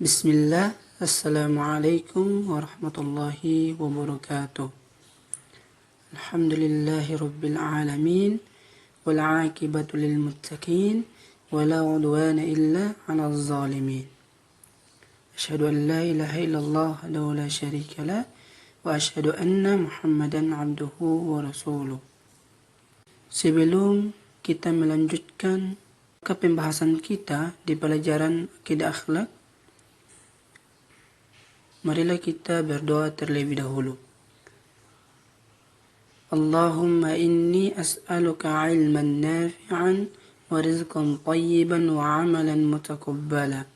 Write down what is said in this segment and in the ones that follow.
Bismillah, Assalamualaikum warahmatullahi wabarakatuh. Alhamdulillahi rabbil alamin, wal aqibatu lil muttaqin, wala udwana illa 'alal zalimin. Asyhadu an la ilaha illallah wahdahu la syarika lah, wa asyhadu anna Muhammadan abduhu wa rasuluh. Sebelum kita melanjutkan ke pembahasan kita di pelajaran akidah akhlak, marilah kita berdoa terlebih dahulu. Allahumma inni as'aluka ilman nafi'an wa rizqan tayyiban wa amalan mutaqabbala.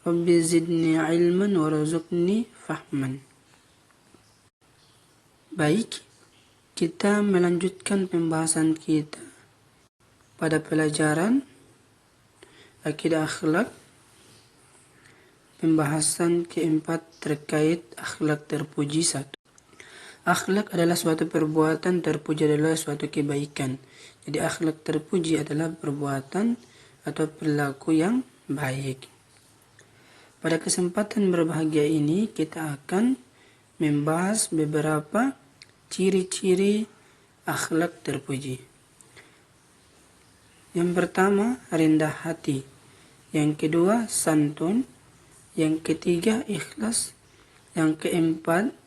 Rabbi zidni ilman wa razuqni fahman. Baik, kita melanjutkan pembahasan kita pada pelajaran akidah akhlak. Pembahasan keempat terkait akhlak terpuji 1. Akhlak adalah suatu perbuatan, terpuji adalah suatu kebaikan. Jadi akhlak terpuji adalah perbuatan atau perilaku yang baik. Pada kesempatan berbahagia ini kita akan membahas beberapa ciri-ciri akhlak terpuji. Yang pertama, rendah hati. Yang kedua, santun. Yang ketiga, ikhlas. Yang keempat,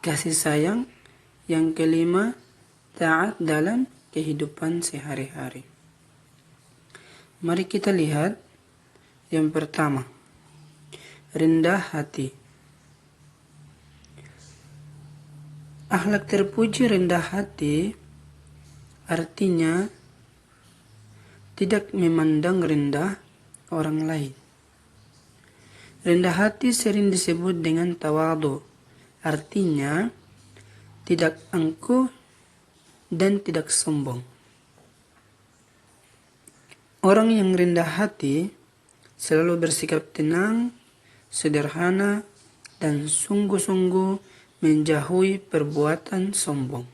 kasih sayang. Yang kelima, taat dalam kehidupan sehari-hari. Mari kita lihat yang pertama, rendah hati. Akhlak terpuji rendah hati artinya tidak memandang rendah orang lain. Rendah hati sering disebut dengan tawadu, artinya tidak angkuh dan tidak sombong. Orang yang rendah hati selalu bersikap tenang, sederhana, dan sungguh-sungguh menjauhi perbuatan sombong.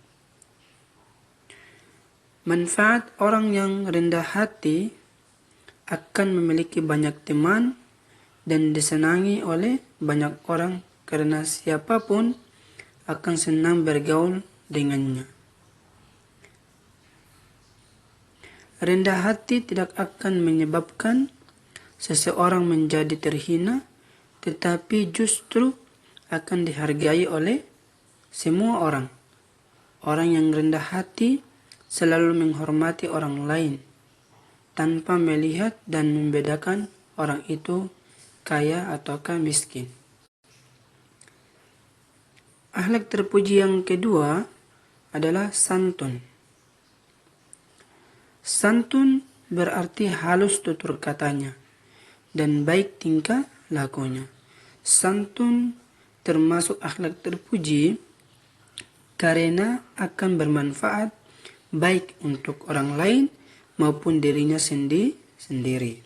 Manfaat orang yang rendah hati akan memiliki banyak teman dan disenangi oleh banyak orang karena siapapun akan senang bergaul dengannya. Rendah hati tidak akan menyebabkan seseorang menjadi terhina, tetapi justru akan dihargai oleh semua orang. Orang yang rendah hati selalu menghormati orang lain tanpa melihat dan membedakan orang itu kaya ataukah miskin. Akhlak terpuji yang kedua adalah santun. Santun berarti halus tutur katanya dan baik tingkah lakunya. Santun termasuk akhlak terpuji karena akan bermanfaat baik untuk orang lain maupun dirinya sendiri.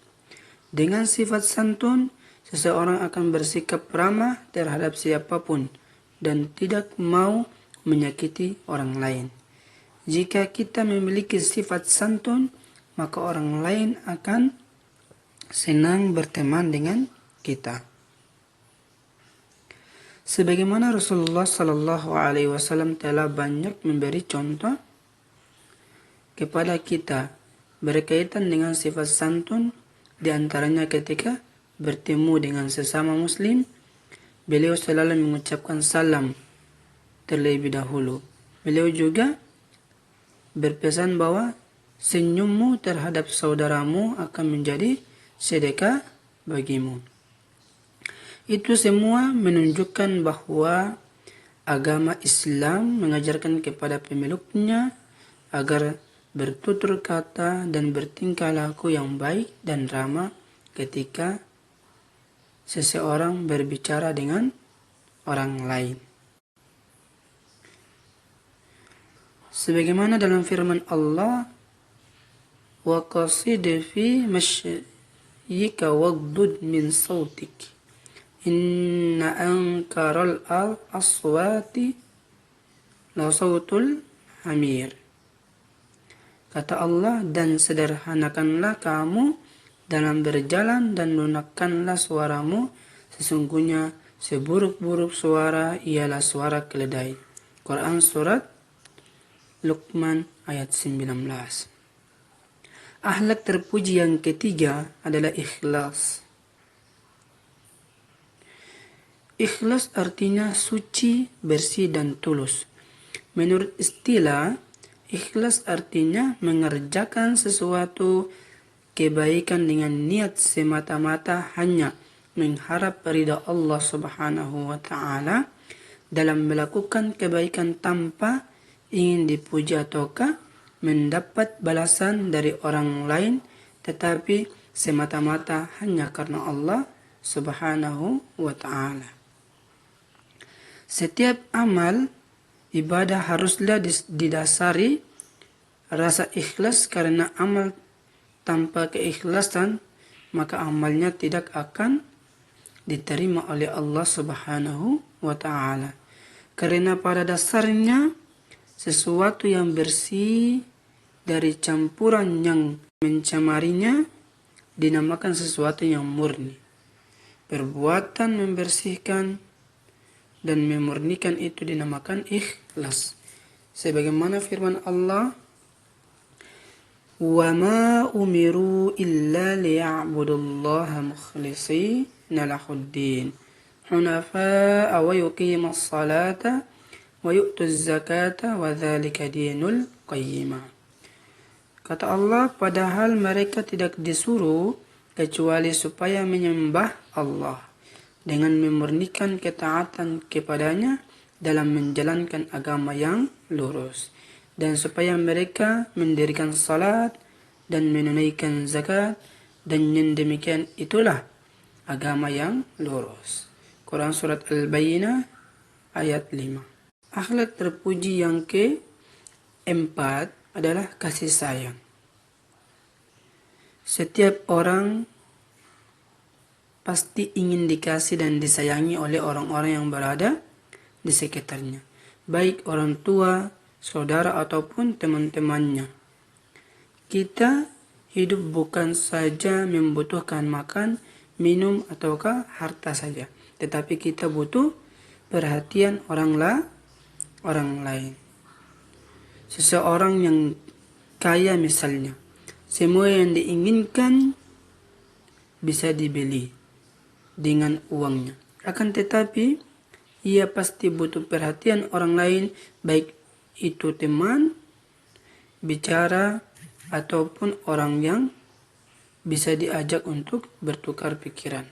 Dengan sifat santun, seseorang akan bersikap ramah terhadap siapapun dan tidak mau menyakiti orang lain. Jika kita memiliki sifat santun, maka orang lain akan senang berteman dengan kita. Sebagaimana Rasulullah SAW telah banyak memberi contoh kepada kita berkaitan dengan sifat santun, di antaranya ketika bertemu dengan sesama muslim, beliau selalu mengucapkan salam terlebih dahulu. Beliau juga berpesan bahwa senyummu terhadap saudaramu akan menjadi sedekah bagimu. Itu semua menunjukkan bahwa agama Islam mengajarkan kepada pemeluknya agar bertutur kata dan bertingkah laku yang baik dan ramah ketika seseorang berbicara dengan orang lain. Sebagaimana dalam firman Allah, wa qasid fi mashyika waghdud min sautik inna ankaral aswati la sautul hamir. Kata Allah, dan sederhanakanlah kamu dalam berjalan dan lunakkanlah suaramu, Sesungguhnya seburuk-buruk suara ialah suara keledai. Quran Surat Luqman ayat 19. Akhlak terpuji yang ketiga adalah ikhlas. Ikhlas artinya suci, bersih, dan tulus. Menurut istilah, ikhlas artinya mengerjakan sesuatu kebaikan dengan niat semata-mata hanya mengharap ridha Allah Subhanahu wa Ta'ala, dalam melakukan kebaikan tanpa ingin dipuji ataukah mendapat balasan dari orang lain, tetapi semata-mata hanya karena Allah Subhanahu wa Ta'ala. Setiap amal ibadah haruslah didasari rasa ikhlas, karena amal tanpa keikhlasan maka amalnya tidak akan diterima oleh Allah Subhanahu wa Ta'ala. Karena pada dasarnya sesuatu yang bersih dari campuran yang mencemarinya dinamakan sesuatu yang murni. Perbuatan membersihkan dan memurnikan itu dinamakan ikhlas. Sebagaimana firman Allah, وَمَا أُمِرُوا إِلَّا لِيَعْبُدُوا اللَّهَ مُخْلِصِينَ لَهُ الدِّينَ حُنَفَاءَ وَيُقِيمُوا الصَّلَاةَ وَيُؤْتُوا الزَّكَاةَ وَذَلِكَ دِينُ الْقَيِّمَةِ. Kata Allah, padahal mereka tidak disuruh kecuali supaya menyembah Allah dengan memurnikan ketaatan kepadanya dalam menjalankan agama yang lurus, dan supaya mereka mendirikan salat dan menunaikan zakat, dan yang demikian itulah agama yang lurus. Quran Surat Al-Bayyinah ayat 5. Akhlak terpuji yang keempat adalah kasih sayang. Setiap orang pasti ingin dikasih dan disayangi oleh orang-orang yang berada di sekitarnya, baik orang tua, saudara, ataupun teman-temannya. Kita hidup bukan saja membutuhkan makan, minum, ataukah harta saja, tetapi kita butuh perhatian orang lain. Seseorang yang kaya misalnya, semua yang diinginkan bisa dibeli dengan uangnya. Akan tetapi, ia pasti butuh perhatian orang lain, baik itu teman, bicara, ataupun orang yang bisa diajak untuk bertukar pikiran.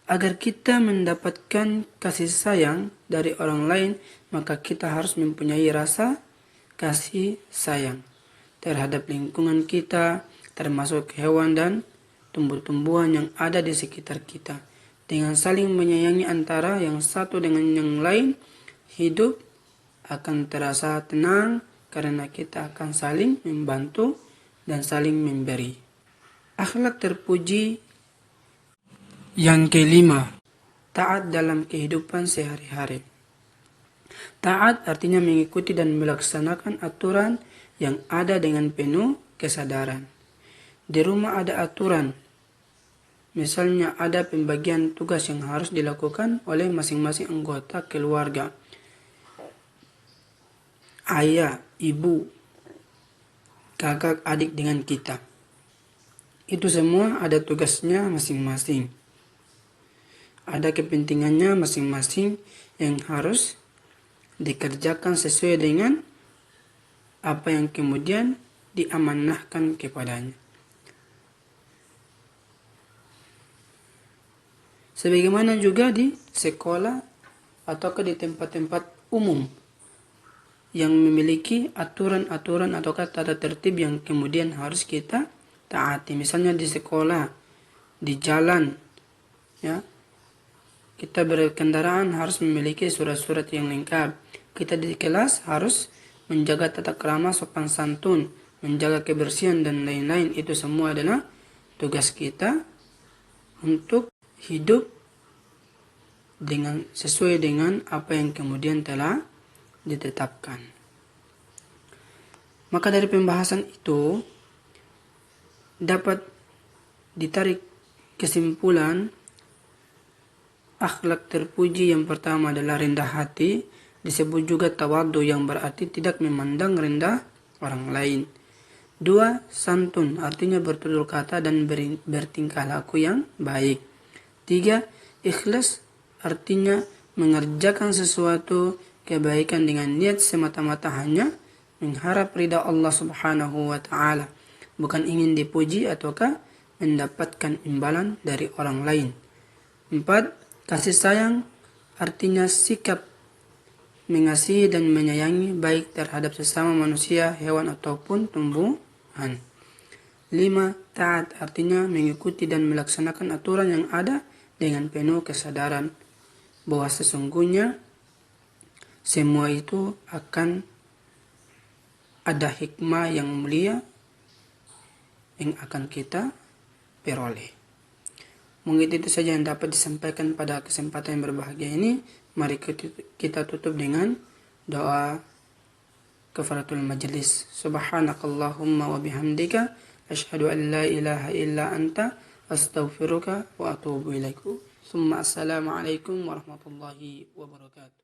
Agar kita mendapatkan kasih sayang dari orang lain, maka kita harus mempunyai rasa kasih sayang terhadap lingkungan kita, termasuk hewan dan tumbuh-tumbuhan yang ada di sekitar kita. Dengan saling menyayangi antara yang satu dengan yang lain, hidup akan terasa tenang karena kita akan saling membantu dan saling memberi. Akhlak terpuji yang kelima, taat dalam kehidupan sehari-hari. Taat artinya mengikuti dan melaksanakan aturan yang ada dengan penuh kesadaran. Di rumah ada aturan. Misalnya ada pembagian tugas yang harus dilakukan oleh masing-masing anggota keluarga. Ayah, ibu, kakak, adik dengan kita. Itu semua ada tugasnya masing-masing. Ada kepentingannya masing-masing yang harus dikerjakan sesuai dengan apa yang kemudian diamanahkan kepadanya. Sebagaimana juga di sekolah atau di tempat-tempat umum yang memiliki aturan-aturan atau tata tertib yang kemudian harus kita taati. Misalnya di sekolah, di jalan, ya, kita berkendaraan harus memiliki surat-surat yang lengkap. Kita di kelas harus menjaga tata krama, sopan santun, menjaga kebersihan dan lain-lain. Itu semua adalah tugas kita untuk hidup sesuai dengan apa yang kemudian telah ditetapkan. Maka dari pembahasan itu dapat ditarik Kesimpulan, akhlak terpuji yang pertama adalah rendah hati. Disebut juga tawadhu yang berarti tidak memandang rendah orang lain. 2. Santun, artinya bertutur kata dan bertingkah laku yang baik. 3. Ikhlas, artinya mengerjakan sesuatu kebaikan dengan niat semata-mata hanya mengharap ridha Allah Subhanahu wa taala, bukan ingin dipuji ataukah mendapatkan imbalan dari orang lain. 4. Kasih sayang, artinya sikap mengasihi dan menyayangi baik terhadap sesama manusia, hewan ataupun tumbuhan. 5. Taat, artinya mengikuti dan melaksanakan aturan yang ada dengan penuh kesadaran bahwa sesungguhnya semua itu akan ada hikmah yang mulia yang akan kita peroleh. Mungkin itu saja yang dapat disampaikan pada kesempatan yang berbahagia ini. Mari kita tutup dengan doa kafaratul majlis. Subhanakallahumma wa bihamdika asyhadu an la ilaha illa anta astaghfiruka wa atubu ilaikum. Assalamualaikum warahmatullahi wabarakatuh.